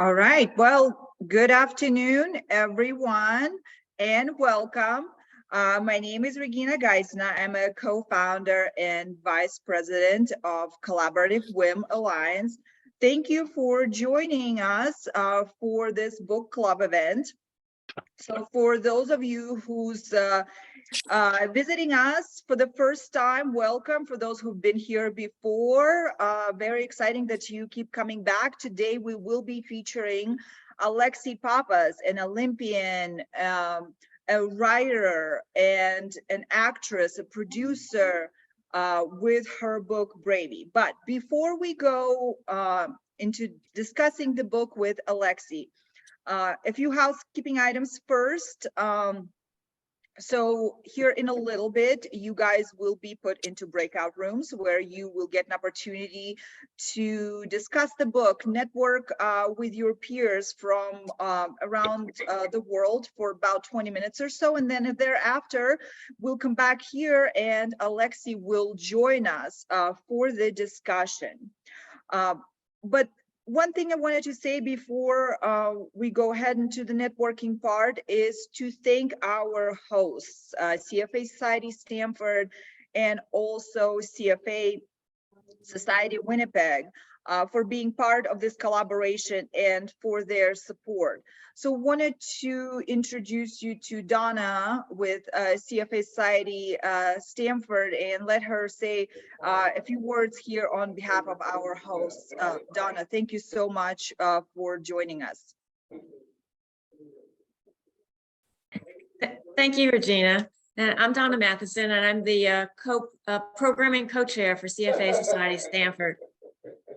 All right. Well, good afternoon, everyone, and welcome. My name is Regina Geisner. I'm a co-founder and vice president of Collaborative WIM Alliance. Thank you for joining us for this book club event. So for those of you who's visiting us for the first time, welcome. For those who've been here before, very exciting that you keep coming back. Today we will be featuring Alexi Pappas, an Olympian, a writer and an actress, a producer, with her book Bravey. But before we go into discussing the book with Alexi, a few housekeeping items first. So here in a little bit, you guys will be put into breakout rooms where you will get an opportunity to discuss the book, network with your peers from around the world for about 20 minutes or so. And then thereafter, we'll come back here and Alexi will join us for the discussion. But one thing I wanted to say before we go ahead into the networking part is to thank our hosts, CFA Society Stamford and also CFA Society Winnipeg, for being part of this collaboration and for their support. So wanted to introduce you to Donna with CFA Society Stamford and let her say a few words here on behalf of our hosts. Donna, thank you so much for joining us. Thank you, Regina. I'm Donna Matheson, and I'm the programming co-chair for CFA Society Stamford.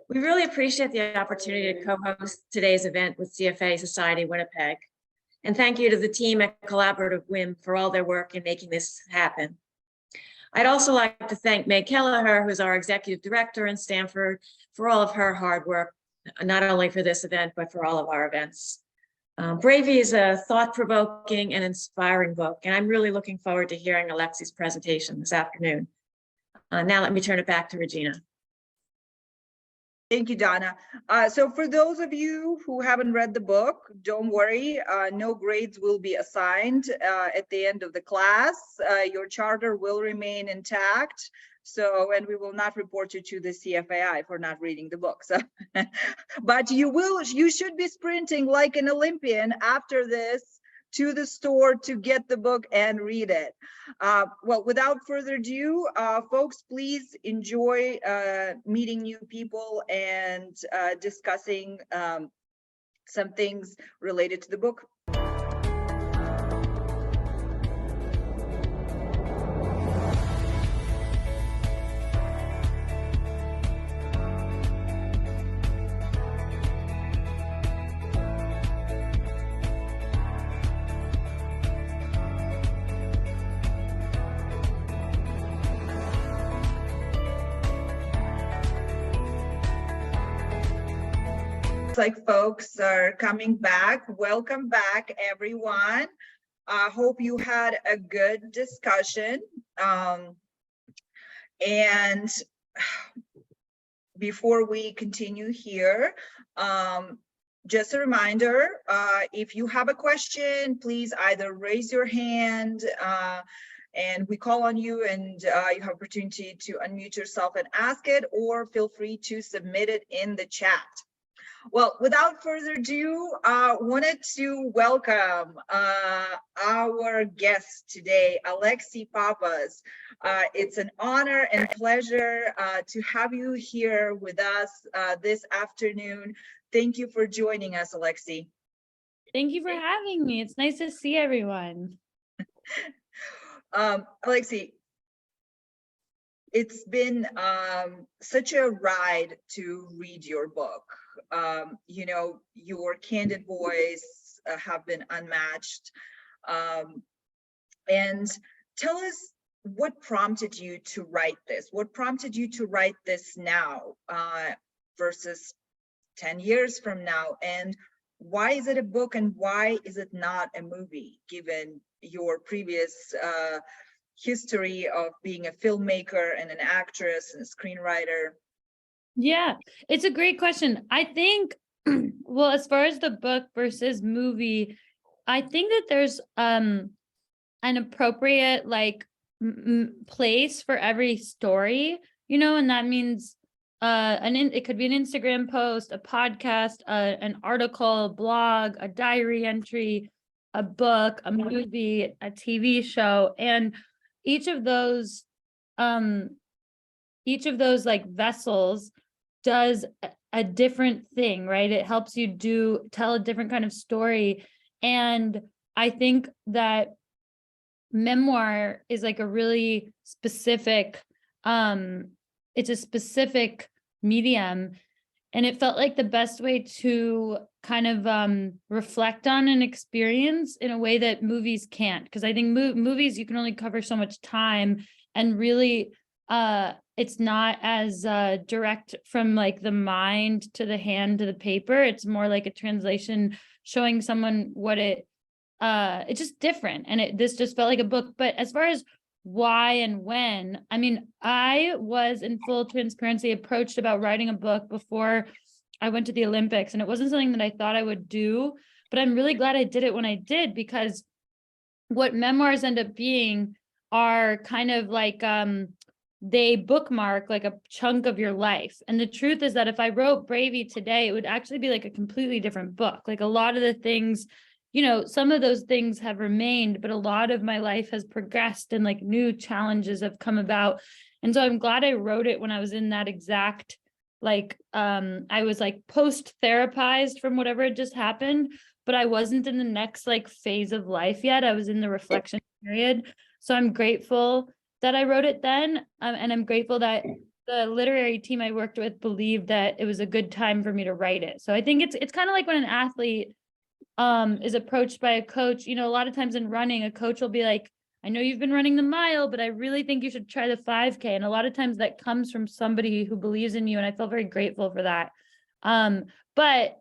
We really appreciate the opportunity to co-host today's event with CFA Society Winnipeg. And thank you to the team at Collaborative WIM for all their work in making this happen. I'd also like to thank Meg Kelleher, who's our executive director in Stamford, for all of her hard work, not only for this event, but for all of our events. Bravey is a thought-provoking and inspiring book, and I'm really looking forward to hearing Alexi's presentation this afternoon. Now let me turn it back to Regina. Thank you, Donna. So for those of you who haven't read the book, don't worry, no grades will be assigned at the end of the class. Your charter will remain intact. So, and we will not report you to the CFAI for not reading the book. So, but you should be sprinting like an Olympian after this to the store to get the book and read it. Well, without further ado, folks, please enjoy meeting new people and discussing some things related to the book. Like folks are coming back. Welcome back, everyone. I hope you had a good discussion. And before we continue here, just a reminder, if you have a question, please either raise your hand and we call on you and you have opportunity to unmute yourself and ask it, or feel free to submit it in the chat. Well, without further ado, wanted to welcome our guest today, Alexi Pappas. It's an honor and pleasure to have you here with us this afternoon. Thank you for joining us, Alexi. Thank you for having me. It's nice to see everyone. Alexi, it's been such a ride to read your book. You know, your candid voice have been unmatched. And tell us what prompted you to write this? What prompted you to write this now versus 10 years from now? And why is it a book and why is it not a movie, given your previous history of being a filmmaker and an actress and a screenwriter? Yeah, it's a great question. I think well, as far as the book versus movie, I think that there's an appropriate like place for every story, and that means it could be an Instagram post, a podcast, an article, a blog, a diary entry, a book, a movie, a TV show, and each of those like vessels does a different thing, right? It helps you tell a different kind of story. And I think that memoir is like a really specific, it's a specific medium. And it felt like the best way to kind of reflect on an experience in a way that movies can't. Because I think movies, you can only cover so much time, and really it's not as direct from like the mind to the hand to the paper. It's more like a translation showing someone what it's just different. And this just felt like a book. But as far as why and when, I mean, I was in full transparency approached about writing a book before I went to the Olympics, and it wasn't something that I thought I would do, but I'm really glad I did it when I did, because what memoirs end up being are kind of like they bookmark like a chunk of your life. And the truth is that if I wrote Bravey today, it would actually be like a completely different book. Like a lot of the things, some of those things have remained, but a lot of my life has progressed and like new challenges have come about. And so I'm glad I wrote it when I was in that exact, like, I was like post-therapized from whatever had just happened, but I wasn't in the next like phase of life yet. I was in the reflection period. So I'm grateful that I wrote it then. And I'm grateful that the literary team I worked with believed that it was a good time for me to write it. So I think it's kind of like when an athlete is approached by a coach, a lot of times in running, a coach will be like, I know you've been running the mile, but I really think you should try the 5K. And a lot of times that comes from somebody who believes in you. And I feel very grateful for that. But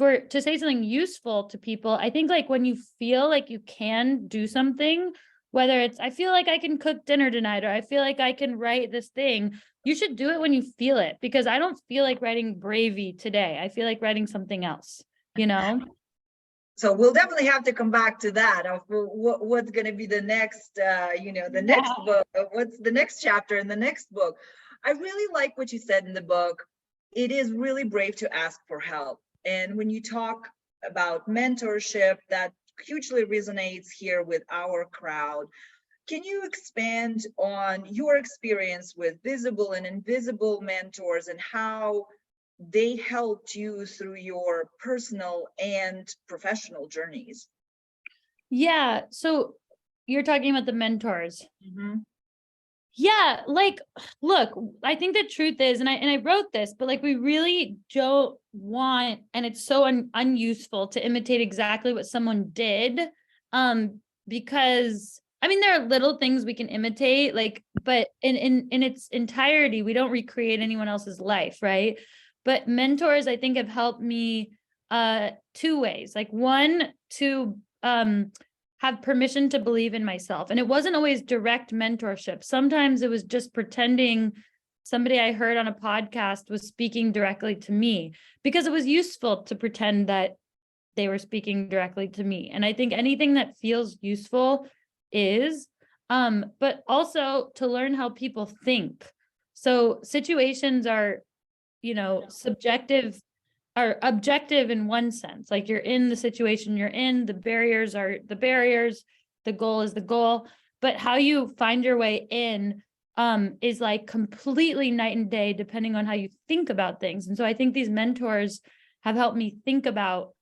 to say something useful to people, I think like when you feel like you can do something, whether it's, I feel like I can cook dinner tonight, or I feel like I can write this thing, you should do it when you feel it, because I don't feel like writing Bravey today. I feel like writing something else, So we'll definitely have to come back to that of what's going to be the next, the next book, what's the next chapter in the next book. I really like what you said in the book. It is really brave to ask for help. And when you talk about mentorship, that hugely resonates here with our crowd. Can you expand on your experience with visible and invisible mentors and how they helped you through your personal and professional journeys? Yeah, so you're talking about the mentors. Mm-hmm. Yeah, like, look, I think the truth is, and I wrote this, but like we really don't want, and it's so unuseful to imitate exactly what someone did, because I mean there are little things we can imitate, like, but in its entirety, we don't recreate anyone else's life, right? But mentors, I think, have helped me two ways. Like one, to have permission to believe in myself. And it wasn't always direct mentorship. Sometimes it was just pretending somebody I heard on a podcast was speaking directly to me, because it was useful to pretend that they were speaking directly to me. And I think anything that feels useful is, but also to learn how people think. So situations are, subjective, are objective in one sense, like you're in the situation you're in, the barriers are the barriers, the goal is the goal, but how you find your way in is like completely night and day depending on how you think about things. And so I think these mentors have helped me think about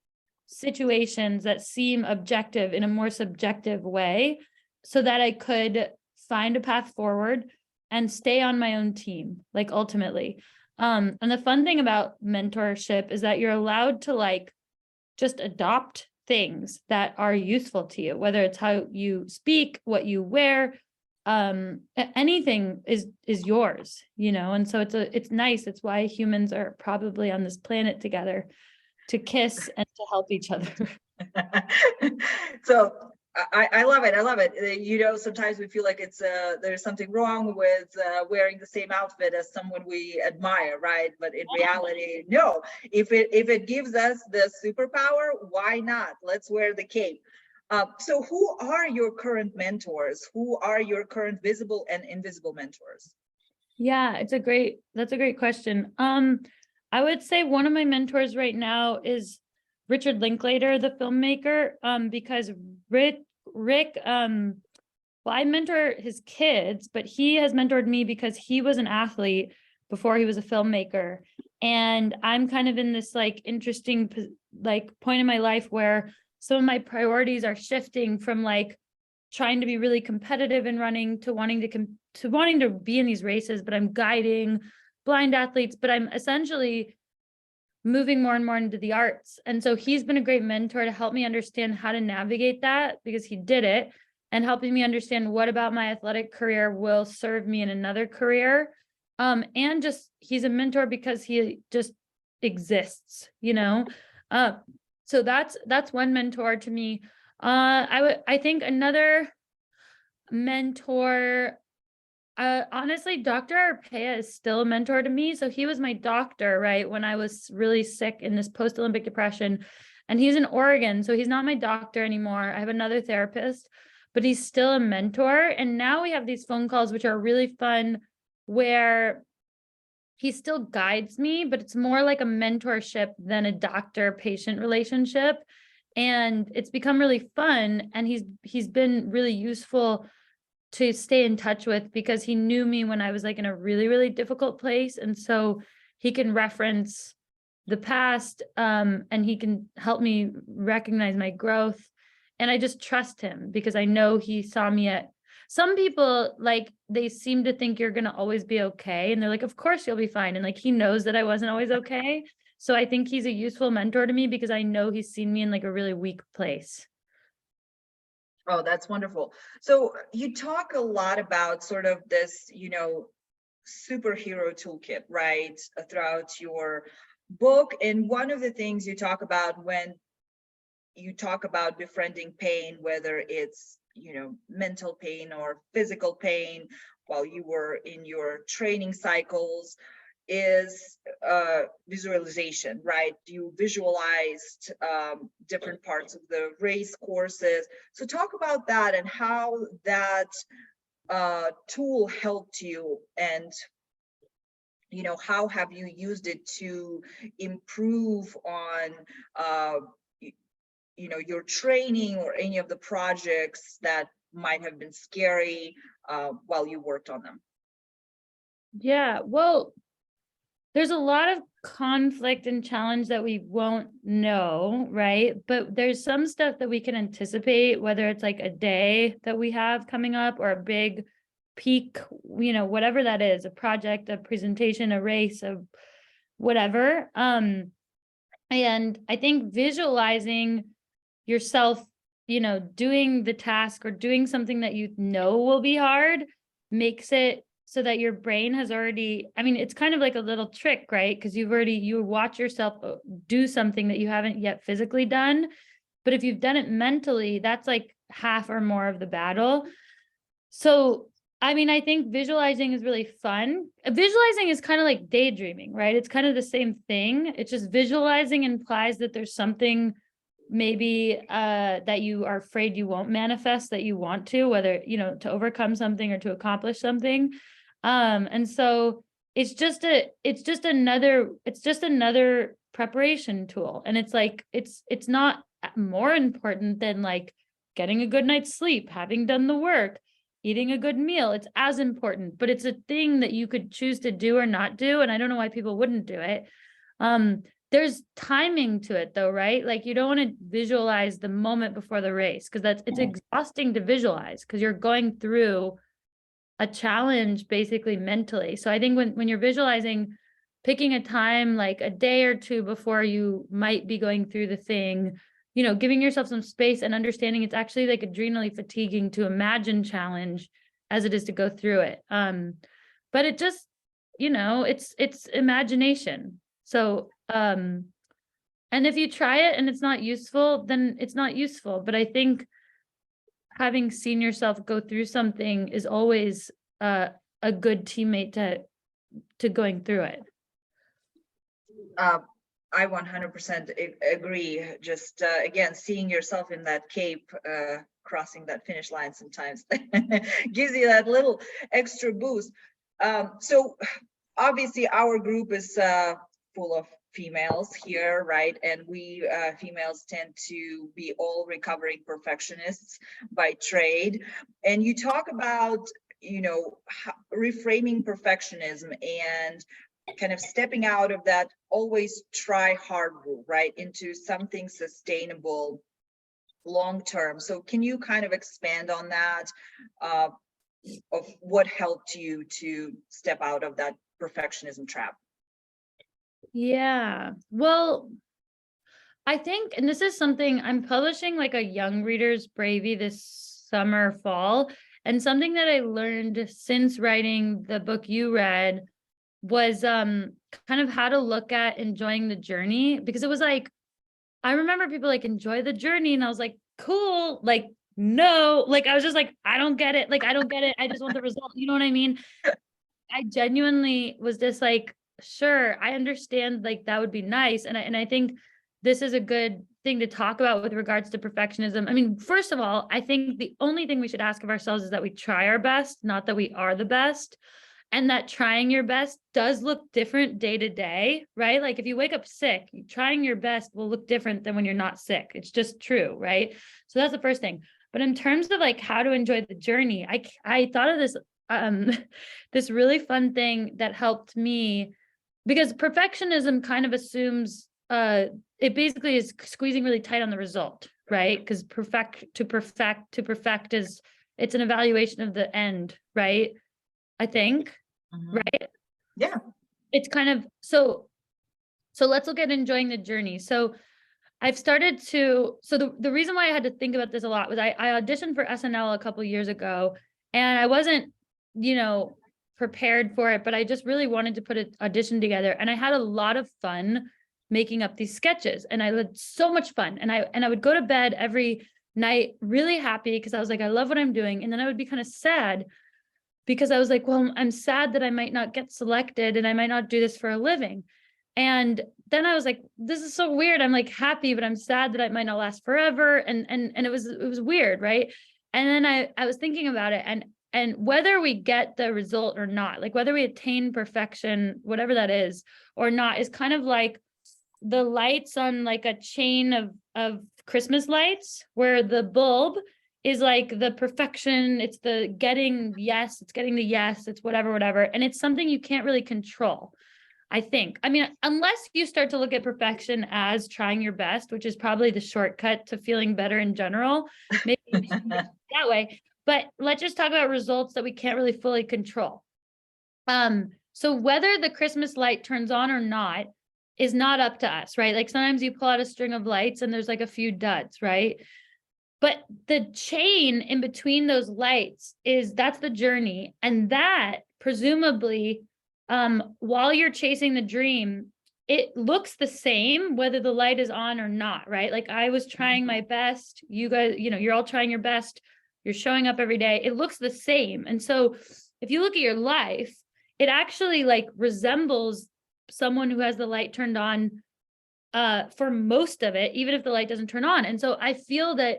situations that seem objective in a more subjective way, so that I could find a path forward and stay on my own team, like ultimately. And the fun thing about mentorship is that you're allowed to like just adopt things that are useful to you, whether it's how you speak, what you wear, anything is yours, and so it's nice. It's why humans are probably on this planet together, to kiss and to help each other. So I love it. I love it. You know, sometimes we feel like it's there's something wrong with wearing the same outfit as someone we admire, right? But in reality, no. If it gives us the superpower, why not? Let's wear the cape. So who are your current mentors? Who are your current visible and invisible mentors? Yeah, that's a great question. I would say one of my mentors right now is Richard Linklater, the filmmaker, because Rick, well, I mentor his kids, but he has mentored me because he was an athlete before he was a filmmaker. And I'm kind of in this like interesting like point in my life where some of my priorities are shifting from like trying to be really competitive in running to wanting to be in these races, but I'm guiding blind athletes, but I'm essentially moving more and more into the arts. And so he's been a great mentor to help me understand how to navigate that because he did it, and helping me understand what about my athletic career will serve me in another career. And just he's a mentor because he just exists, you know. So that's one mentor to me. I think another mentor, honestly, Dr. Arpaia is still a mentor to me. So he was my doctor, right, when I was really sick in this post-Olympic depression. And he's in Oregon, so he's not my doctor anymore. I have another therapist, but he's still a mentor. And now we have these phone calls, which are really fun, where he still guides me, but it's more like a mentorship than a doctor-patient relationship. And it's become really fun. And he's been really useful to stay in touch with because he knew me when I was like in a really, really difficult place. And so he can reference the past, and he can help me recognize my growth. And I just trust him because I know he saw me at, some people, like, they seem to think you're going to always be okay. And they're like, of course you'll be fine. And like, he knows that I wasn't always okay. So I think he's a useful mentor to me because I know he's seen me in like a really weak place. Oh, that's wonderful. So you talk a lot about sort of this, you know, superhero toolkit, right, throughout your book. And one of the things you talk about when you talk about befriending pain, whether it's, you know, mental pain or physical pain while you were in your training cycles, is visualization, right? You visualized different parts of the race courses. So talk about that and how that tool helped you, and you know, how have you used it to improve on you know, your training or any of the projects that might have been scary while you worked on them? Yeah, well, there's a lot of conflict and challenge that we won't know, right? But there's some stuff that we can anticipate, whether it's like a day that we have coming up or a big peak, you know, whatever that is, a project, a presentation, a race, a whatever. And I think visualizing yourself, you know, doing the task or doing something that you know will be hard makes it so that your brain has already, I mean, it's kind of like a little trick, right? Because you watch yourself do something that you haven't yet physically done. But if you've done it mentally, that's like half or more of the battle. So, I mean, I think visualizing is really fun. Visualizing is kind of like daydreaming, right? It's kind of the same thing. It's just visualizing implies that there's something maybe that you are afraid you won't manifest that you want to, whether, you know, to overcome something or to accomplish something. And so it's just another preparation tool. And it's like, it's not more important than like getting a good night's sleep, having done the work, eating a good meal. It's as important, but it's a thing that you could choose to do or not do. And I don't know why people wouldn't do it. There's timing to it though, right? Like you don't want to visualize the moment before the race because it's exhausting to visualize because you're going through a challenge basically mentally. So I think when you're visualizing, picking a time like a day or two before you might be going through the thing, you know, giving yourself some space and understanding it's actually like adrenally fatiguing to imagine challenge as it is to go through it. But it just, you know, it's imagination. So, and if you try it and it's not useful, then it's not useful. But I think having seen yourself go through something is always a good teammate to going through it. I 100% agree. Just again, seeing yourself in that cape, crossing that finish line sometimes gives you that little extra boost. So obviously our group is full of females here, right? And we females tend to be all recovering perfectionists by trade. And you talk about, you know, reframing perfectionism and kind of stepping out of that always try hard rule, right, into something sustainable long term. So can you kind of expand on that, of what helped you to step out of that perfectionism trap? Yeah, well, I think, and this is something I'm publishing like a young readers Bravey this summer, fall, and something that I learned since writing the book you read was kind of how to look at enjoying the journey, because it was like, I remember people like enjoy the journey, and I was like, cool, like, no, like, I was just like, I don't get it, like, I don't get it, I just want the result, you know what I mean? I genuinely was just like, sure, I understand, like, that would be nice, and I think this is a good thing to talk about with regards to perfectionism. I mean, first of all, I think the only thing we should ask of ourselves is that we try our best, not that we are the best. And that trying your best does look different day to day, right? Like if you wake up sick, trying your best will look different than when you're not sick. It's just true, right? So that's the first thing. But in terms of like how to enjoy the journey, I thought of this this really fun thing that helped me, because perfectionism kind of assumes it basically is squeezing really tight on the result, right? Because to perfect is, it's an evaluation of the end, right? I think. Right? Yeah. It's kind of, so let's look at enjoying the journey. So I've started to, so the reason why I had to think about this a lot was I auditioned for SNL a couple years ago, and I wasn't, you know, prepared for it, but I just really wanted to put an audition together, and I had a lot of fun making up these sketches, and I had so much fun, and I would go to bed every night really happy because I was like, I love what I'm doing, and then I would be kind of sad because I was like, well, I'm sad that I might not get selected and I might not do this for a living. And then I was like, this is so weird. I'm like happy, but I'm sad that I might not last forever. And it was weird, right? And then I was thinking about it, and whether we get the result or not, like whether we attain perfection, whatever that is, or not, is kind of like the lights on like a chain of Christmas lights, where the bulb is like the perfection, it's the getting yes, it's getting the yes, it's whatever, and it's something you can't really control, I think. I mean, unless you start to look at perfection as trying your best, which is probably the shortcut to feeling better in general, maybe that way. But let's just talk about results that we can't really fully control. So whether the Christmas light turns on or not is not up to us, right? Like sometimes you pull out a string of lights and there's like a few duds, right? But the chain in between those lights that's the journey. And that presumably, while you're chasing the dream, it looks the same, whether the light is on or not, right? Like I was trying my best, you guys, you know, you're all trying your best, you're showing up every day. It looks the same. And so if you look at your life, it actually like resembles someone who has the light turned on for most of it, even if the light doesn't turn on. And so I feel that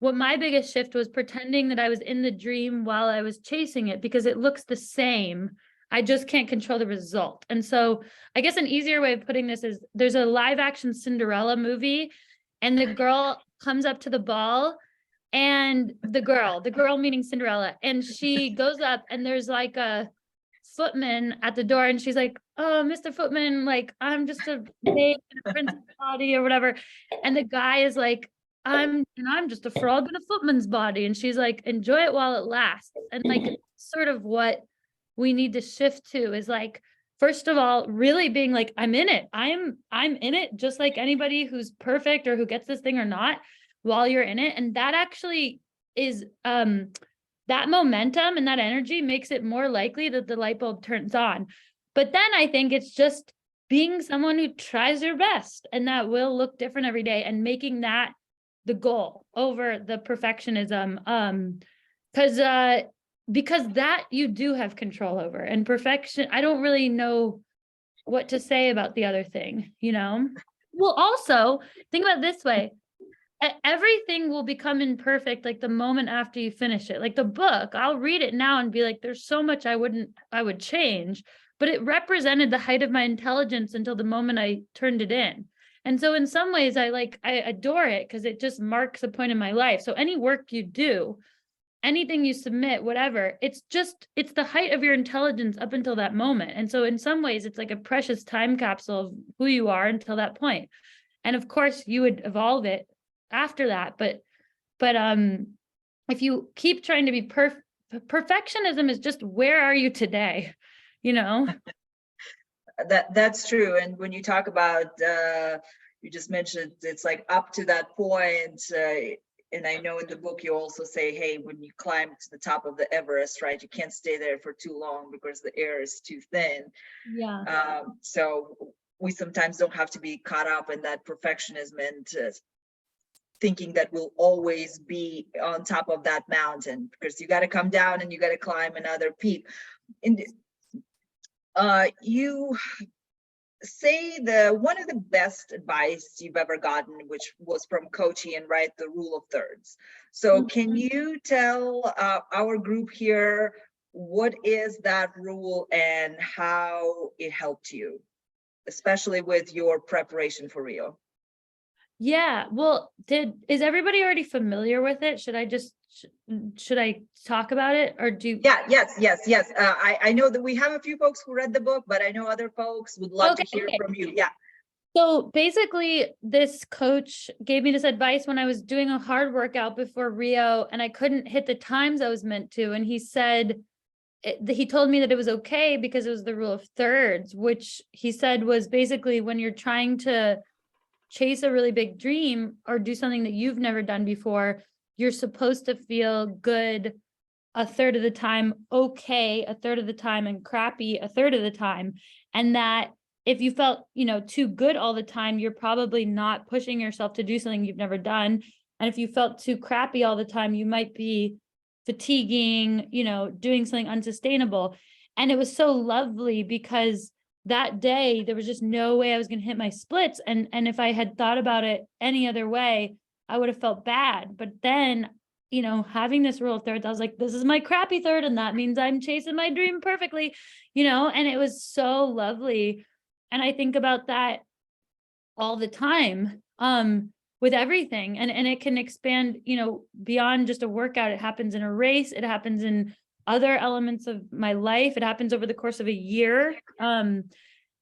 what my biggest shift was pretending that I was in the dream while I was chasing it, because it looks the same. I just can't control the result. And so I guess an easier way of putting this is there's a live action Cinderella movie, and the girl comes up to the ball, and the girl meaning Cinderella, and she goes up and there's like a footman at the door, and she's like, oh, Mr. Footman, like I'm just a babe in a princess body or whatever. And the guy is like, I'm just a frog in a footman's body. And she's like, enjoy it while it lasts. And like sort of what we need to shift to is like, first of all, really being like, I'm in it. I'm in it, just like anybody who's perfect or who gets this thing or not, while you're in it. And that actually is that momentum and that energy makes it more likely that the light bulb turns on. But then I think it's just being someone who tries your best, and that will look different every day, and making that the goal over the perfectionism. Because that you do have control over, and perfection, I don't really know what to say about the other thing, you know? Well, also think about it this way. Everything will become imperfect like the moment after you finish it. Like the book, I'll read it now and be like, there's so much I would change, but it represented the height of my intelligence until the moment I turned it in. And so in some ways I adore it because it just marks a point in my life. So any work you do, anything you submit, whatever, it's the height of your intelligence up until that moment. And so in some ways it's like a precious time capsule of who you are until that point. And of course you would evolve it after that. But if you keep trying to be perfectionism is just, where are you today? You know? That's true. And when you talk about, you just mentioned it's like up to that point, and I know in the book you also say, hey, when you climb to the top of the Everest, right, you can't stay there for too long because the air is too thin. Yeah. So we sometimes don't have to be caught up in that perfectionism and thinking that we'll always be on top of that mountain, because you got to come down and you got to climb another peak. And you say one of the best advice you've ever gotten, which was from Coach Ian, right? The rule of thirds. So can you tell our group here, what is that rule and how it helped you, especially with your preparation for Rio? Yeah. Well, is everybody already familiar with it? Should I talk about it, or do? Yeah, yes. I know that we have a few folks who read the book, but I know other folks would love to hear from you. Yeah. So basically, this coach gave me this advice when I was doing a hard workout before Rio and I couldn't hit the times I was meant to. And he said, he told me that it was okay because it was the rule of thirds, which he said was basically when you're trying to chase a really big dream or do something that you've never done before, you're supposed to feel good a third of the time, okay a third of the time, and crappy a third of the time. And that if you felt, too good all the time, you're probably not pushing yourself to do something you've never done. And if you felt too crappy all the time, you might be fatiguing, doing something unsustainable. And it was so lovely because that day there was just no way I was going to hit my splits. And if I had thought about it any other way, I would have felt bad. But then, having this rule of thirds, I was like, this is my crappy third, and that means I'm chasing my dream perfectly, and it was so lovely. And I think about that all the time, with everything. And it can expand, beyond just a workout. It happens in a race. It happens in other elements of my life. It happens over the course of a year. And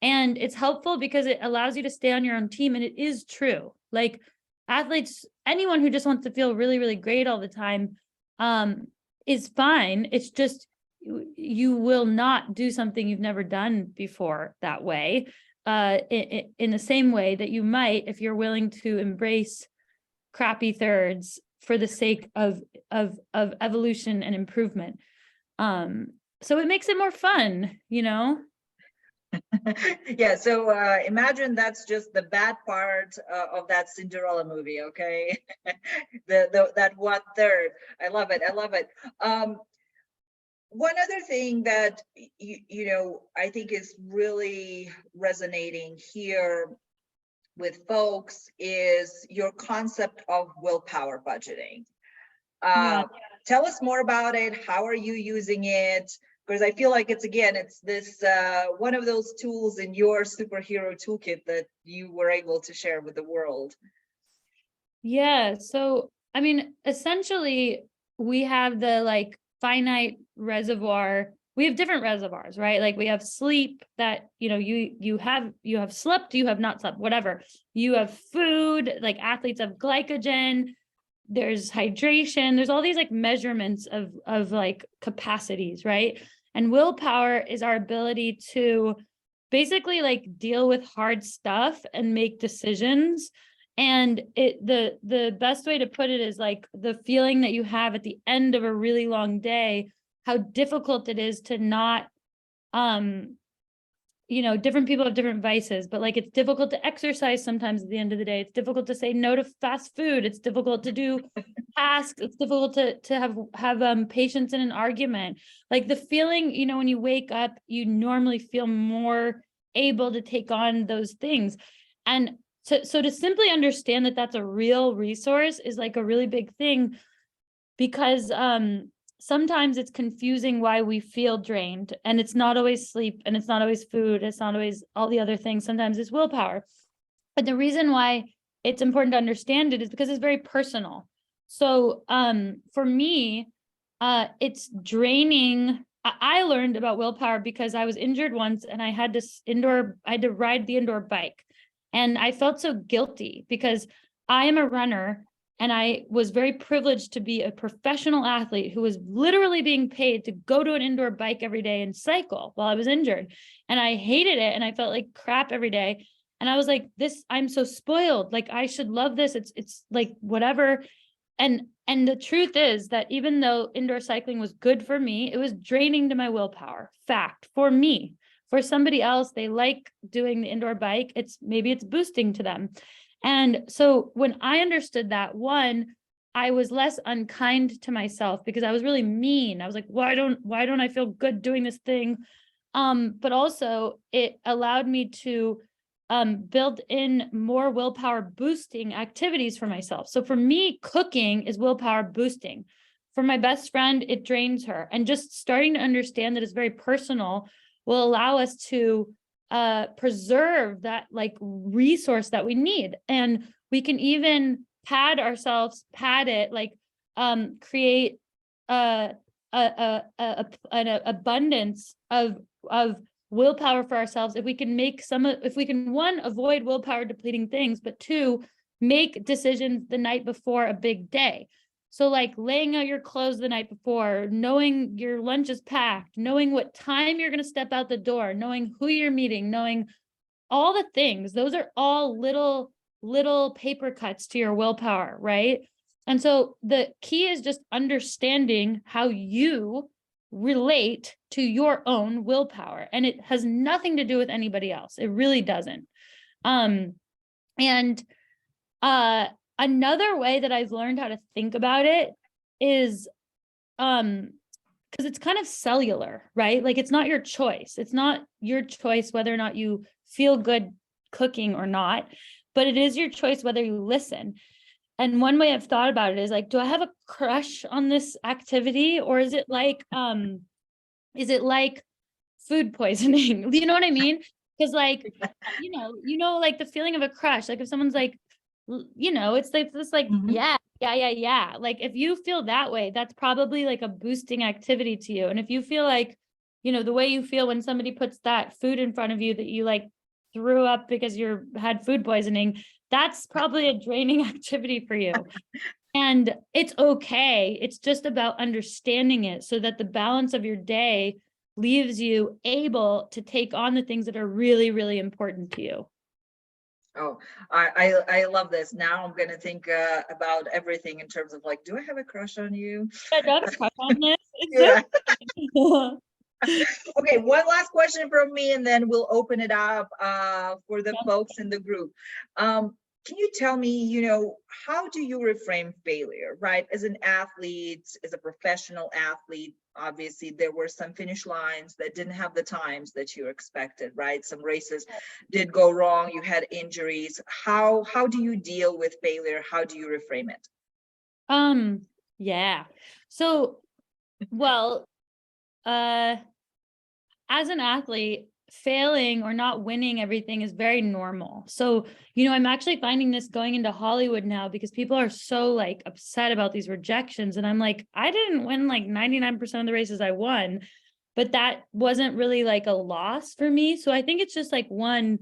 it's helpful because it allows you to stay on your own team. And it is true. Like athletes, anyone who just wants to feel really, really great all the time, is fine. It's just, you will not do something you've never done before that way, in the same way that you might if you're willing to embrace crappy thirds for the sake of evolution and improvement. So it makes it more fun, Yeah, so imagine that's just the bad part of that Cinderella movie, okay? That 1/3. I love it. One other thing that I think is really resonating here with folks is your concept of willpower budgeting. Tell us more about it. How are you using it? Because I feel like it's this one of those tools in your superhero toolkit that you were able to share with the world. Yeah. So, I mean, essentially we have the finite reservoir. We have different reservoirs, right? Like we have sleep that, you have slept, you have not slept, whatever. You have food, like athletes have glycogen, there's hydration, there's all these measurements of capacities, right? And willpower is our ability to basically deal with hard stuff and make decisions. And the best way to put it is the feeling that you have at the end of a really long day, how difficult it is to not different people have different vices, but like it's difficult to exercise sometimes at the end of the day. It's difficult to say no to fast food. It's difficult to do tasks. It's difficult to have patience in an argument. Like the feeling, when you wake up, you normally feel more able to take on those things. And so to simply understand that that's a real resource is like a really big thing, because sometimes it's confusing why we feel drained, and it's not always sleep, and it's not always food, it's not always all the other things. Sometimes it's willpower. But the reason why it's important to understand it is because it's very personal. So for me, it's draining. I learned about willpower because I was injured once, and I had to ride the indoor bike, and I felt so guilty because I am a runner. And I was very privileged to be a professional athlete who was literally being paid to go to an indoor bike every day and cycle while I was injured. And I hated it. And I felt like crap every day. And I was like, I'm so spoiled. Like, I should love this. It's like whatever. And the truth is that even though indoor cycling was good for me, it was draining to my willpower. Fact. For me. For somebody else, they like doing the indoor bike. Maybe it's boosting to them. And so when I understood that, one, I was less unkind to myself because I was really mean. I was like, why don't I feel good doing this thing? But also it allowed me to build in more willpower boosting activities for myself. So for me, cooking is willpower boosting. For my best friend, it drains her. And just starting to understand that it's very personal will allow us to preserve that like resource that we need. And we can even pad it, like create an abundance of willpower for ourselves if we can one, avoid willpower depleting things, but two, make decisions the night before a big day. So like laying out your clothes the night before, knowing your lunch is packed, knowing what time you're going to step out the door, knowing who you're meeting, knowing all the things. Those are all little paper cuts to your willpower, right? And so the key is just understanding how you relate to your own willpower. And it has nothing to do with anybody else. It really doesn't. Another way that I've learned how to think about it is because it's kind of cellular, right? Like it's not your choice. It's not your choice whether or not you feel good cooking or not, but it is your choice whether you listen. And one way I've thought about it is like, do I have a crush on this activity, or is it like food poisoning? You know what I mean? Because like, like the feeling of a crush, like if someone's like, it's like this, like, yeah. Like if you feel that way, that's probably like a boosting activity to you. And if you feel like, the way you feel when somebody puts that food in front of you that you like threw up because you had food poisoning, that's probably a draining activity for you. And it's okay. It's just about understanding it so that the balance of your day leaves you able to take on the things that are really, really important to you. Oh, I love this. Now I'm going to think about everything in terms of like, do I have a crush on you? I do have a crush on this. Yeah. Okay, one last question from me, and then we'll open it up for the folks in the group. Can you tell me, how do you reframe failure, right? As an athlete, as a professional athlete, obviously there were some finish lines that didn't have the times that you expected, right? Some races did go wrong, you had injuries. How do you deal with failure? How do you reframe it? Yeah. So, well, as an athlete, failing or not winning everything is very normal. So, I'm actually finding this going into Hollywood now because people are so like upset about these rejections. And I'm like, I didn't win like 99% of the races I won, but that wasn't really like a loss for me. So I think it's just like one,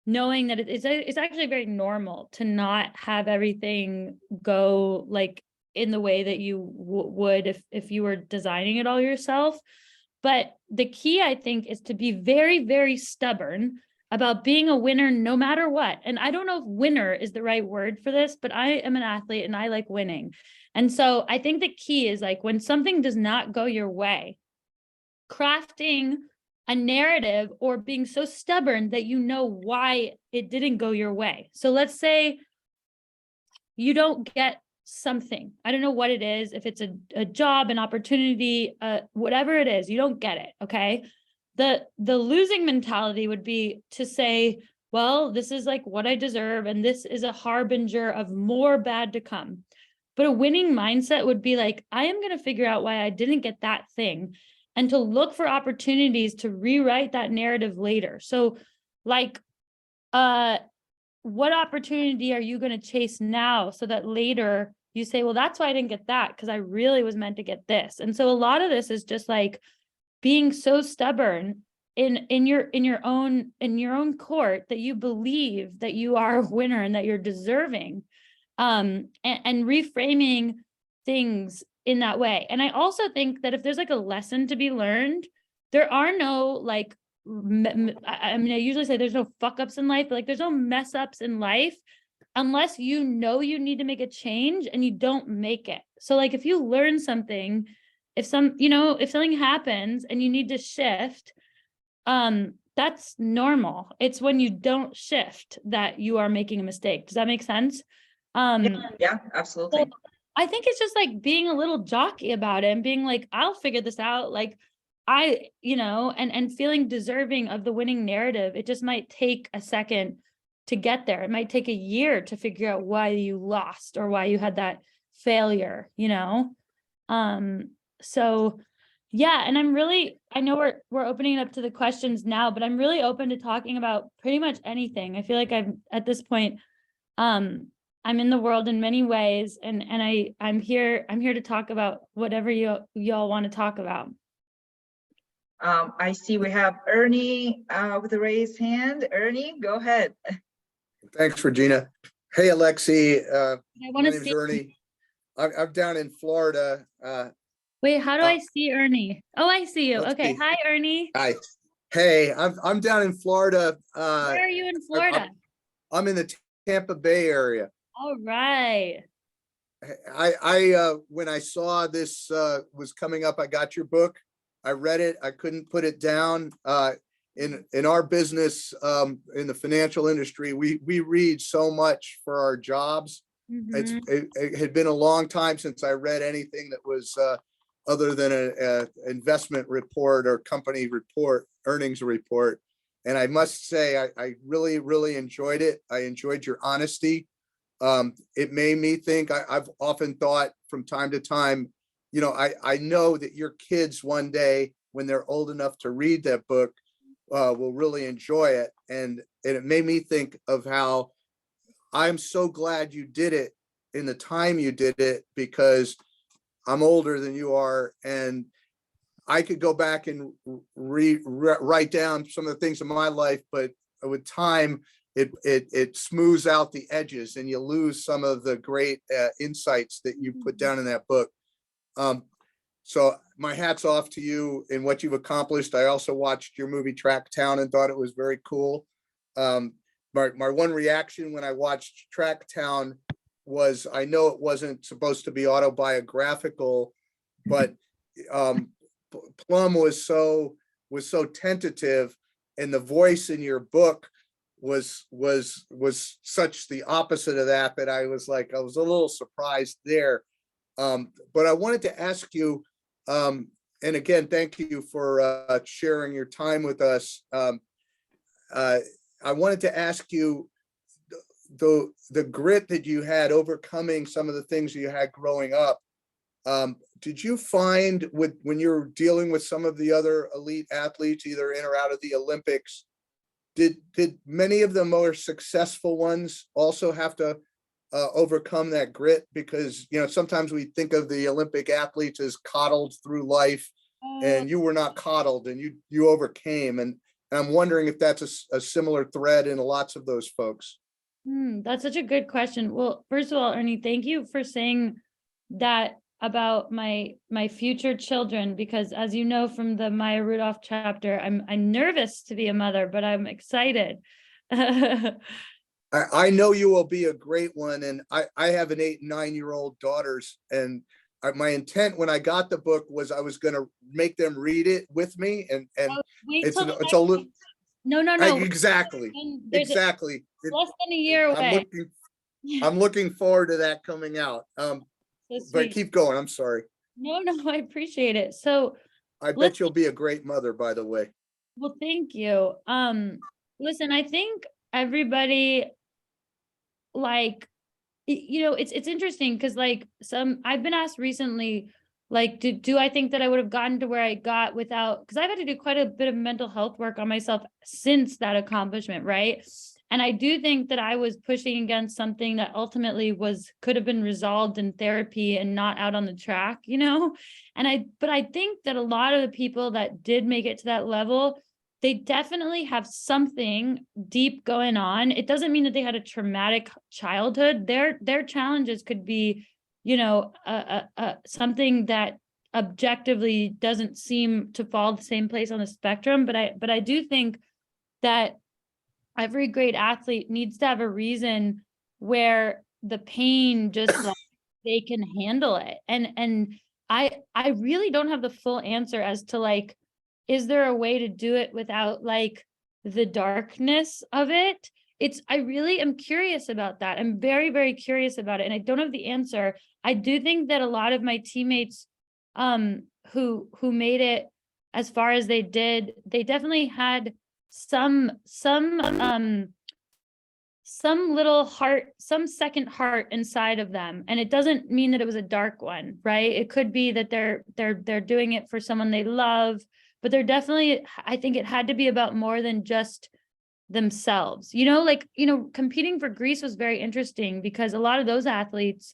knowing that it's actually very normal to not have everything go like in the way that you would if you were designing it all yourself. But the key, I think, is to be very, very stubborn about being a winner no matter what. And I don't know if winner is the right word for this, but I am an athlete and I like winning. And so I think the key is like when something does not go your way, crafting a narrative or being so stubborn that you know why it didn't go your way. So let's say you don't get something. I don't know what it is, if it's a job, an opportunity, whatever it is, you don't get it, okay? The losing mentality would be to say, well, this is like what I deserve, and this is a harbinger of more bad to come. But a winning mindset would be like, I am going to figure out why I didn't get that thing, and to look for opportunities to rewrite that narrative later. So like, what opportunity are you going to chase now so that later you say, well, that's why I didn't get that, because I really was meant to get this. And so a lot of this is just like being so stubborn in your own court that you believe that you are a winner and that you're deserving, and reframing things in that way. And I also think that if there's like a lesson to be learned, there are no like, I mean, I usually say there's no fuck ups in life, but like there's no mess ups in life unless you know you need to make a change and you don't make it. So like if you learn something, if something happens and you need to shift, that's normal. It's when you don't shift that you are making a mistake. Does that make sense? Yeah, absolutely. So I think it's just like being a little jockey about it and being like, I'll figure this out. Like and feeling deserving of the winning narrative. It just might take a second to get there. It might take a year to figure out why you lost or why you had that failure, So yeah, and I know we're opening it up to the questions now, but I'm really open to talking about pretty much anything. I feel like I'm at this point, I'm in the world in many ways, and I'm here to talk about whatever y'all want to talk about. I see we have Ernie with a raised hand. Ernie, go ahead. Thanks, Regina. Hey, Alexi. My name is Ernie. I'm down in Florida. Wait, how do I see Ernie? Oh, I see you. Okay. See. Hi, Ernie. Hi. Hey, I'm down in Florida. Where are you in Florida? I'm in the Tampa Bay area. All right. I when I saw this was coming up, I got your book. I read it. I couldn't put it down. In our business, in the financial industry, we read so much for our jobs. Mhm. It had been a long time since I read anything that was other than a investment report or company report, earnings report. And I must say, I really, really enjoyed it. I enjoyed your honesty. It made me think. I've often thought from time to time, I know that your kids one day, when they're old enough to read that book, will really enjoy it. And it made me think of how I'm so glad you did it in the time you did it, because I'm older than you are, and I could go back and write down some of the things in my life, but with time, it smooths out the edges, and you lose some of the great insights that you put down in that book. So my hat's off to you in what you've accomplished. I also watched your movie Tracktown and thought it was very cool. My one reaction when I watched Tracktown was, I know it wasn't supposed to be autobiographical, but Plum was so tentative, and the voice in your book was such the opposite of that I was a little surprised there. But I wanted to ask you, and again, thank you for sharing your time with us. I wanted to ask you, the grit that you had overcoming some of the things you had growing up. Did you find when you're dealing with some of the other elite athletes, either in or out of the Olympics, did many of the more successful ones also have to overcome that grit? Because sometimes we think of the Olympic athletes as coddled through life, and you were not coddled, and you overcame. And I'm wondering if that's a similar thread in lots of those folks. That's such a good question. Well, first of all, Ernie, thank you for saying that about my future children, because as you know from the Maya Rudolph chapter, I'm nervous to be a mother, but I'm excited. I know you will be a great one, and I have an 8 and 9-year-old daughters, and my intent when I got the book was I was going to make them read it with me, and Oh, wait it's till it's a little no. exactly There's exactly. less than a year away. I'm looking forward to that coming out. So But sweet. keep going. I'm sorry. No, I appreciate it. So, I bet you'll be a great mother, by the way. well, thank you. Listen, I think everybody, like, it's interesting because, like, I've been asked recently, like, do I think that I would have gotten to where I got without, because I've had to do quite a bit of mental health work on myself since that accomplishment, right? And I do think that I was pushing against something that ultimately could have been resolved in therapy and not out on the track, but I think that a lot of the people that did make it to that level, they definitely have something deep going on. It doesn't mean that they had a traumatic childhood. Their challenges could be, something that objectively doesn't seem to fall the same place on the spectrum. But I do think that every great athlete needs to have a reason where the pain just like they can handle it. And I really don't have the full answer as to, like, is there a way to do it without, like, the darkness of it? I really am curious about that. I'm very, very curious about it. And I don't have the answer. I do think that a lot of my teammates who made it as far as they did, they definitely had some little heart, some second heart inside of them. And it doesn't mean that it was a dark one, right? It could be that they're doing it for someone they love, but they're definitely, I think it had to be about more than just themselves, competing for Greece was very interesting because a lot of those athletes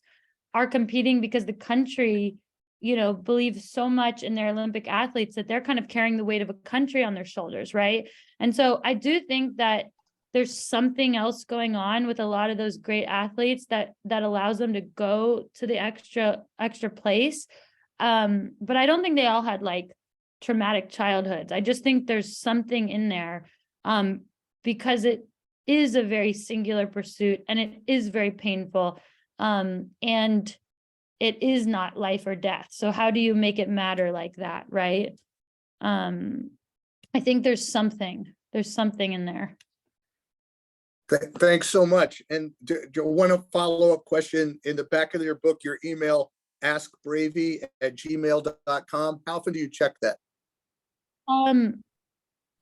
are competing because the country, believes so much in their Olympic athletes that they're kind of carrying the weight of a country on their shoulders, right? And so I do think that there's something else going on with a lot of those great athletes that allows them to go to the extra place. But I don't think they all had, like, traumatic childhoods. I just think there's something in there, because it is a very singular pursuit and it is very painful. And it is not life or death. So how do you make it matter like that, right? I think there's something in there. Thanks so much. And do you want a follow-up question? In the back of your book, your email, askbravey@gmail.com. How often do you check that?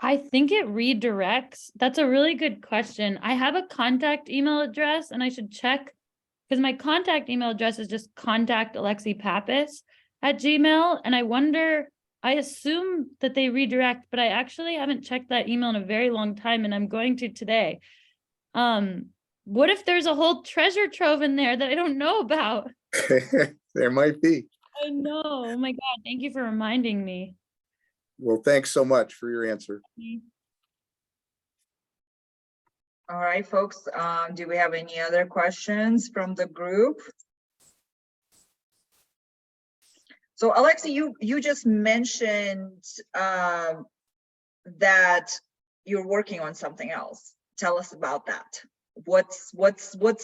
I think it redirects. That's a really good question. I have a contact email address and I should check, because my contact email address is just contact Alexi Pappas @gmail. And I assume that they redirect, but I actually haven't checked that email in a very long time and I'm going to today. What if there's a whole treasure trove in there that I don't know about? There might be. I know. Oh my God. Thank you for reminding me. Well, thanks so much for your answer. All right, folks, do we have any other questions from the group? So Alexi, you just mentioned that you're working on something else. Tell us about that. What's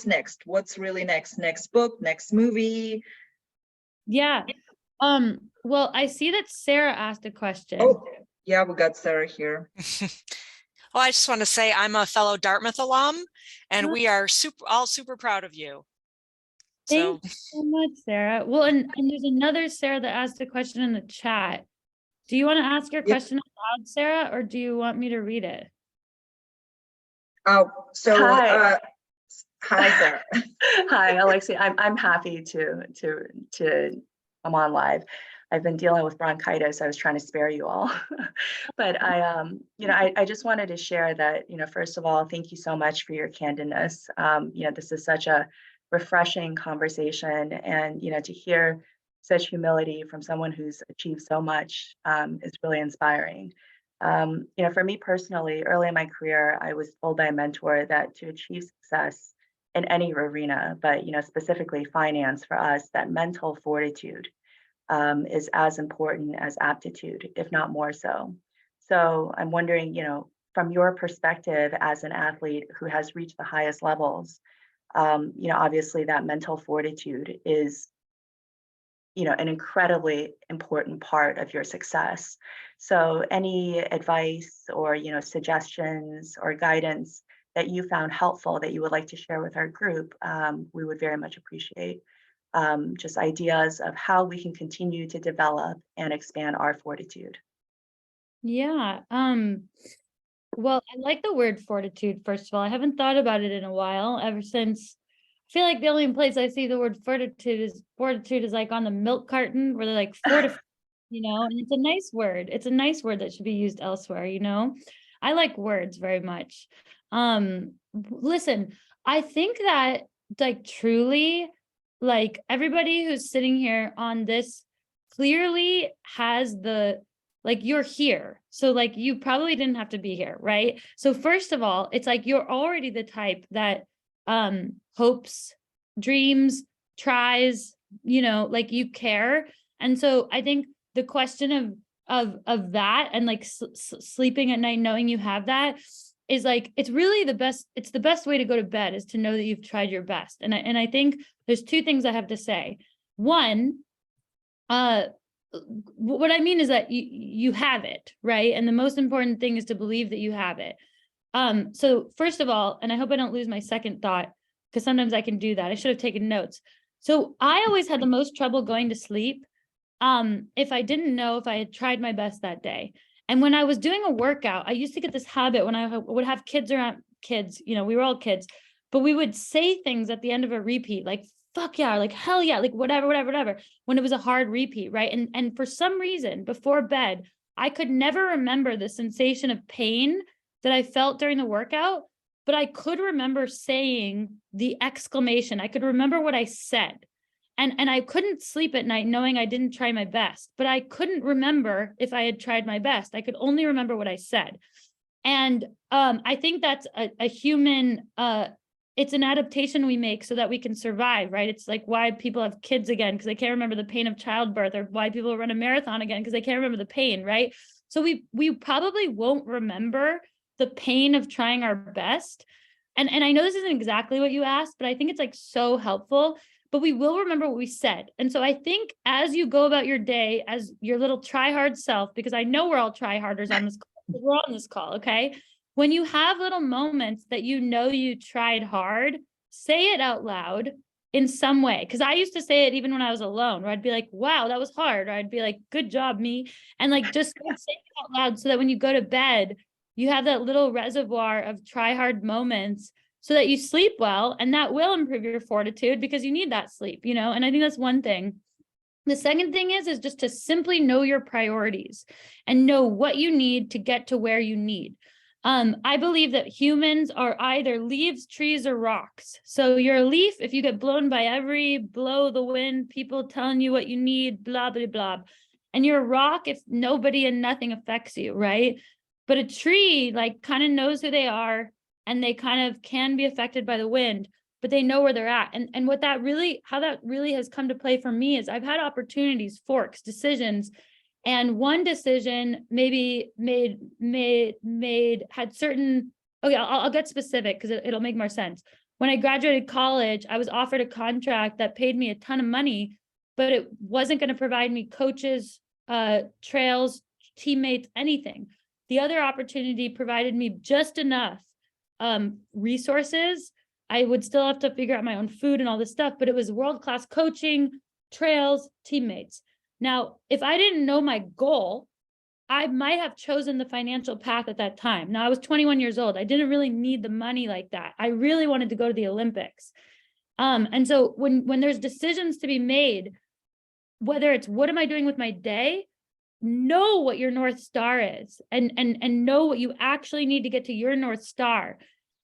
next? What's really next? Next book, next movie? Yeah. Well, I see that Sarah asked a question. Oh, yeah, we got Sarah here. Well, I just want to say I'm a fellow Dartmouth alum, and we are all super proud of you. Thank you so much, Sarah. Well, and there's another Sarah that asked a question in the chat. Do you want to ask your question out loud, Sarah, or do you want me to read it? Oh, so hi, Sarah. Hi, Alexi. I'm happy to come on live. I've been dealing with bronchitis. I was trying to spare you all, but I just wanted to share that, first of all, thank you so much for your candidness. This is such a refreshing conversation, and, to hear such humility from someone who's achieved so much is really inspiring. For me personally, early in my career, I was told by a mentor that to achieve success in any arena, but, specifically finance for us, that mental fortitude is as important as aptitude, if not more so. So I'm wondering, from your perspective as an athlete who has reached the highest levels, obviously that mental fortitude is an incredibly important part of your success. So any advice or, suggestions or guidance that you found helpful that you would like to share with our group, we would very much appreciate. Just ideas of how we can continue to develop and expand our fortitude. Yeah. Well, I like the word fortitude, first of all. I haven't thought about it in a while, ever since I feel like the only place I see the word fortitude is like on the milk carton where they're like fortify, and it's a nice word. It's a nice word that should be used elsewhere, I like words very much. Listen, I think that like truly, like everybody who's sitting here on this clearly has like you're here. So like you probably didn't have to be here, right? So first of all, it's like you're already the type that hopes, dreams, tries, like you care. And so I think the question of that and like sleeping at night knowing you have that is like it's really it's the best way to go to bed, is to know that you've tried your best. And I think there's two things I have to say. One, what I mean is that you have it, right? And the most important thing is to believe that you have it. So first of all, and I hope I don't lose my second thought, because sometimes I can do that. I should have taken notes. So I always had the most trouble going to sleep if I didn't know if I had tried my best that day. And when I was doing a workout, I used to get this habit when I would have kids around, we were all kids, but we would say things at the end of a repeat, like, fuck yeah, like, hell yeah, like whatever, when it was a hard repeat, right? And for some reason, before bed, I could never remember the sensation of pain that I felt during the workout, but I could remember saying the exclamation. I could remember what I said. And I couldn't sleep at night knowing I didn't try my best, but I couldn't remember if I had tried my best. I could only remember what I said. And I think that's a human, it's an adaptation we make so that we can survive, right? It's like why people have kids again, because they can't remember the pain of childbirth, or why people run a marathon again, because they can't remember the pain, right? So we probably won't remember the pain of trying our best. And I know this isn't exactly what you asked, but I think it's like so helpful. But we will remember what we said. And so I think as you go about your day as your little try-hard self, because I know we're all try-harders on this call, we're on this call, okay? When you have little moments that you tried hard, say it out loud in some way. Because I used to say it even when I was alone, where I'd be like, wow, that was hard. Or I'd be like, good job, me. And like, just say it out loud so that when you go to bed, you have that little reservoir of try-hard moments so that you sleep well, and that will improve your fortitude because you need that sleep, and I think that's one thing. The second thing is just to simply know your priorities and know what you need to get to where you need. I believe that humans are either leaves, trees, or rocks. So you're a leaf if you get blown by every blow of the wind, people telling you what you need, blah, blah, blah. And you're a rock if nobody and nothing affects you, right? But a tree like kind of knows who they are, and they kind of can be affected by the wind, but they know where they're at. And how that really has come to play for me is I've had opportunities, forks, decisions, and one decision maybe had certain, okay, I'll get specific because it'll make more sense. When I graduated college, I was offered a contract that paid me a ton of money, but it wasn't going to provide me coaches, trails, teammates, anything. The other opportunity provided me just enough resources. I would still have to figure out my own food and all this stuff, but it was world-class coaching, trails, teammates. Now, if I didn't know my goal, I might have chosen the financial path at that time. Now, I was 21 years old. I didn't really need the money like that. I really wanted to go to the Olympics. And so when there's decisions to be made, whether it's what am I doing with my day, know what your North Star is and know what you actually need to get to your North Star.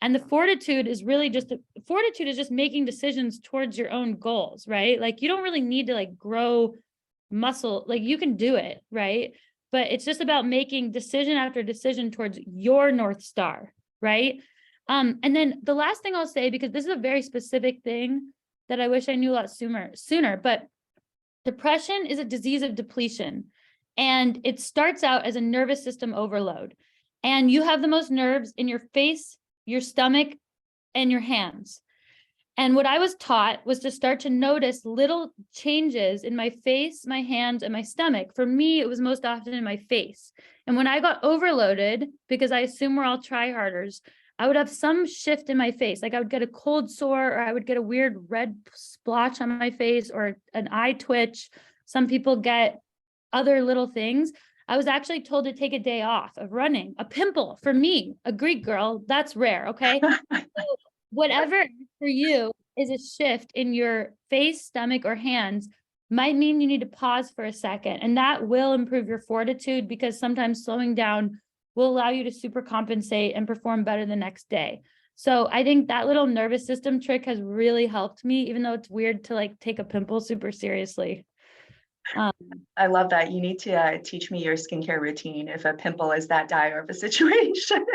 And the fortitude is really just making decisions towards your own goals, right? Like you don't really need to like grow muscle, like you can do it, right? But it's just about making decision after decision towards your North Star, right? And then the last thing I'll say, because this is a very specific thing that I wish I knew a lot sooner, but depression is a disease of depletion. And it starts out as a nervous system overload. And you have the most nerves in your face, your stomach, and your hands. And what I was taught was to start to notice little changes in my face, my hands, and my stomach. For me, it was most often in my face. And when I got overloaded, because I assume we're all tryharders, I would have some shift in my face. Like I would get a cold sore, or I would get a weird red splotch on my face, or an eye twitch. Some people get other little things. I was actually told to take a day off of running. A pimple for me, a Greek girl, that's rare, okay? So whatever for you is a shift in your face, stomach, or hands might mean you need to pause for a second, and that will improve your fortitude, because sometimes slowing down will allow you to super compensate and perform better the next day. So I think that little nervous system trick has really helped me, even though it's weird to like take a pimple super seriously. I love that. You need to teach me your skincare routine if a pimple is that dire of a situation.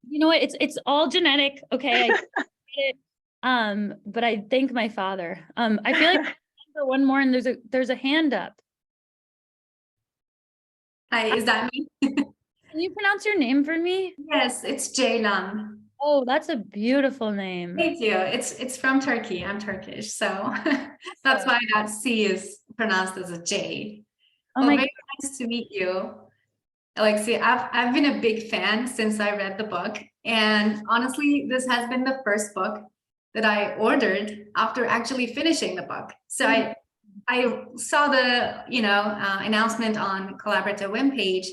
You know what? It's all genetic. Okay. I get it. But I thank my father. I feel like for one more, and there's a hand up. Hi, is that me? Can you pronounce your name for me? Yes, it's Ceylan. Oh, that's a beautiful name. Thank you. It's from Turkey. I'm Turkish, so that's why that C is pronounced as a J. Oh Well, my very nice to meet you, Alexi. I've been a big fan since I read the book, and honestly, this has been the first book that I ordered after actually finishing the book. So I saw the announcement on Collaborative CWIM page,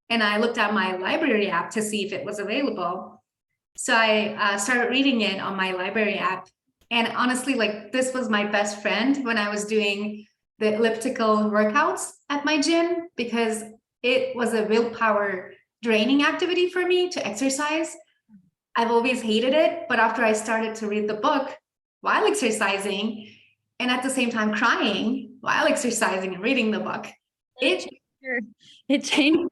and I looked at my library app to see if it was available. So I started reading it on my library app, and honestly, like, this was my best friend when I was doing the elliptical workouts at my gym, because it was a willpower draining activity for me to exercise. I've always hated it, but after I started to read the book while exercising, and at the same time crying while exercising and reading the book, it changed.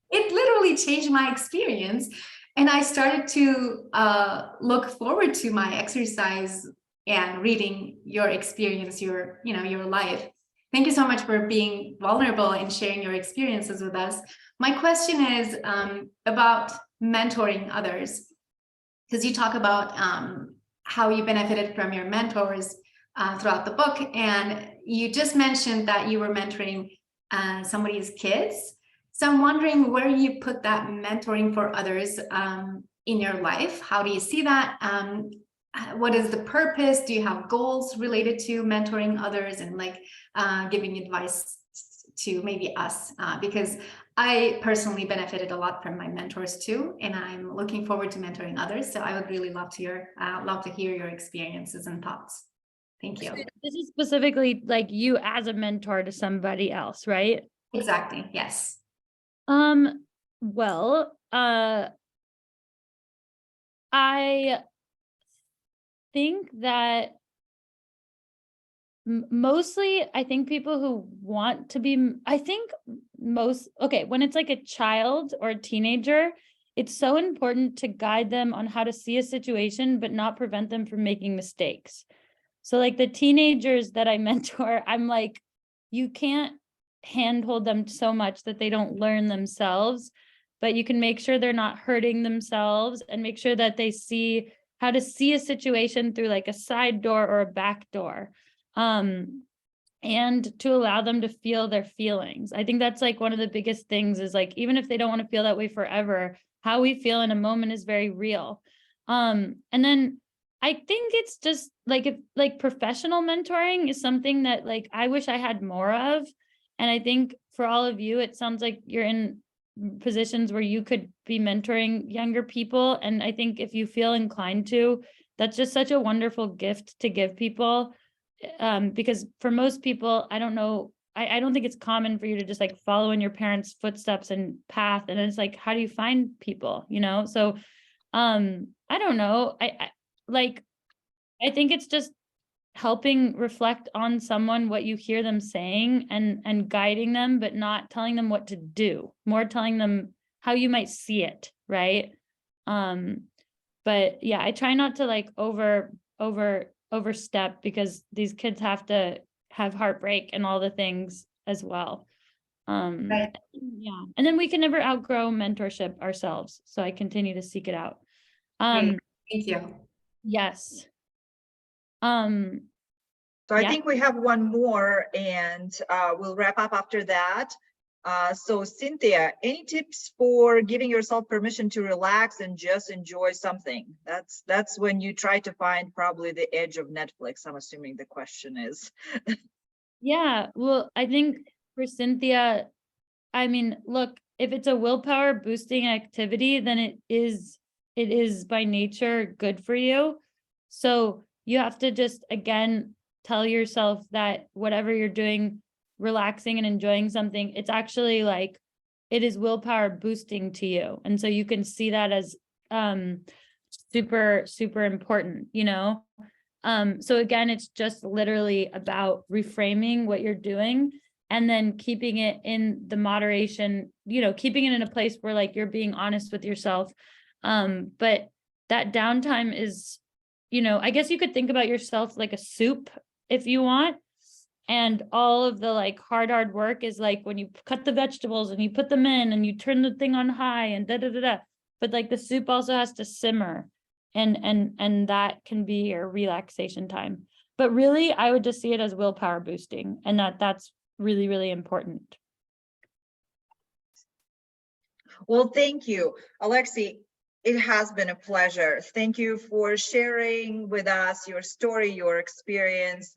It literally changed my experience. And I started to look forward to my exercise and reading your experience, your life. Thank you so much for being vulnerable and sharing your experiences with us. My question is about mentoring others, because you talk about how you benefited from your mentors throughout the book. And you just mentioned that you were mentoring somebody's kids. So I'm wondering where you put that mentoring for others in your life. How do you see that? What is the purpose? Do you have goals related to mentoring others and like giving advice to maybe us? Because I personally benefited a lot from my mentors too, and I'm looking forward to mentoring others. So I would really love to hear your experiences and thoughts. Thank you. This is specifically like you as a mentor to somebody else, right? Exactly. Yes. Well, I think that mostly, I think people who want to be, when it's like a child or a teenager, it's so important to guide them on how to see a situation, but not prevent them from making mistakes. So like the teenagers that I mentor, I'm like, you can't handhold them so much that they don't learn themselves, but you can make sure they're not hurting themselves and make sure that they see how to see a situation through like a side door or a back door, and to allow them to feel their feelings. I think that's like one of the biggest things is like, even if they don't want to feel that way forever, how we feel in a moment is very real. And then I think it's just like, if like professional mentoring is something that like I wish I had more of. And I think for all of you, it sounds like you're in positions where you could be mentoring younger people. And I think if you feel inclined to, that's just such a wonderful gift to give people. Because for most people, I don't know, I don't think it's common for you to just like follow in your parents' footsteps and path. And it's like, how do you find people, So I don't know. I think it's just helping reflect on someone, what you hear them saying and guiding them, but not telling them what to do, more telling them how you might see it. Right. But yeah, I try not to like overstep, because these kids have to have heartbreak and all the things as well. Right. Yeah. And then we can never outgrow mentorship ourselves. So I continue to seek it out. Thank you. Yes. So I Yeah. think we have one more and we'll wrap up after that. So Cynthia, any tips for giving yourself permission to relax and just enjoy something? That's when you try to find probably the edge of Netflix, I'm assuming the question is. Yeah, well, I think for Cynthia, I mean, look, if it's a willpower boosting activity, then it is by nature good for you. So you have to just, again, tell yourself that whatever you're doing, relaxing and enjoying something, it's actually like, it is willpower boosting to you. And so you can see that as super, super important, you know? So again, it's just literally about reframing what you're doing and then keeping it in the moderation, you know, keeping it in a place where like you're being honest with yourself. But that downtime is, you know, I guess you could think about yourself like a soup if you want. And all of the like hard work is like when you cut the vegetables and you put them in and you turn the thing on high and da da da da. But like the soup also has to simmer. And that can be your relaxation time. But really, I would just see it as willpower boosting, and that's really, really important. Well, thank you, Alexi. It has been a pleasure. Thank you for sharing with us your story, your experience.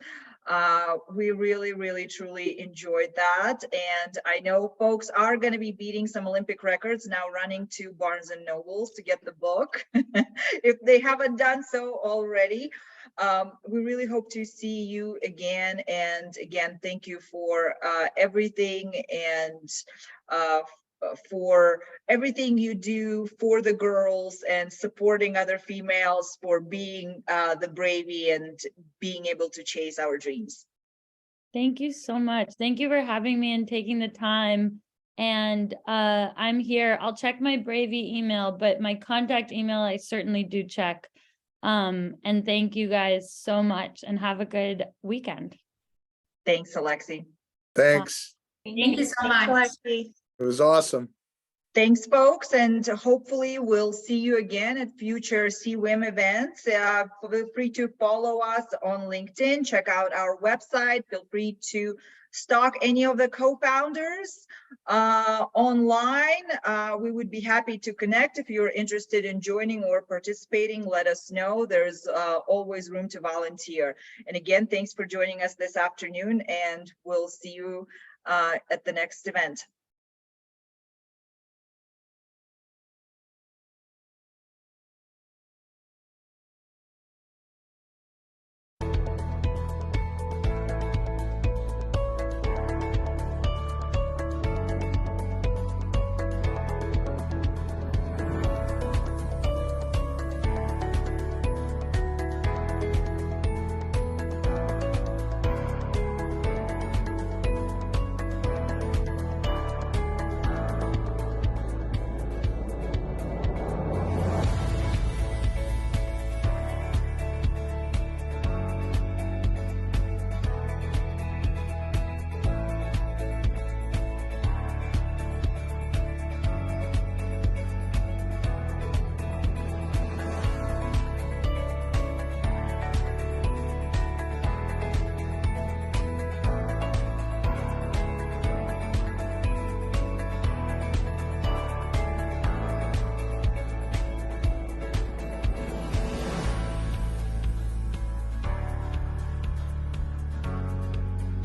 We really, really, truly enjoyed that. And I know folks are going to be beating some Olympic records now, running to Barnes and Nobles to get the book if they haven't done so already. We really hope to see you again. And again, thank you for everything and for everything you do for the girls and supporting other females, for being the bravey and being able to chase our dreams. Thank you so much. Thank you for having me and taking the time. And I'm here. I'll check my Bravey email, but my contact email, I certainly do check. And thank you guys so much and have a good weekend. Thanks, Alexi. Thanks. Thank you so much. Alexi. It was awesome. Thanks, folks, and hopefully we'll see you again at future CWIM events. Feel free to follow us on LinkedIn, check out our website, feel free to stalk any of the co-founders online. We would be happy to connect. If you're interested in joining or participating, let us know. There's always room to volunteer. And again, thanks for joining us this afternoon, and we'll see you at the next event.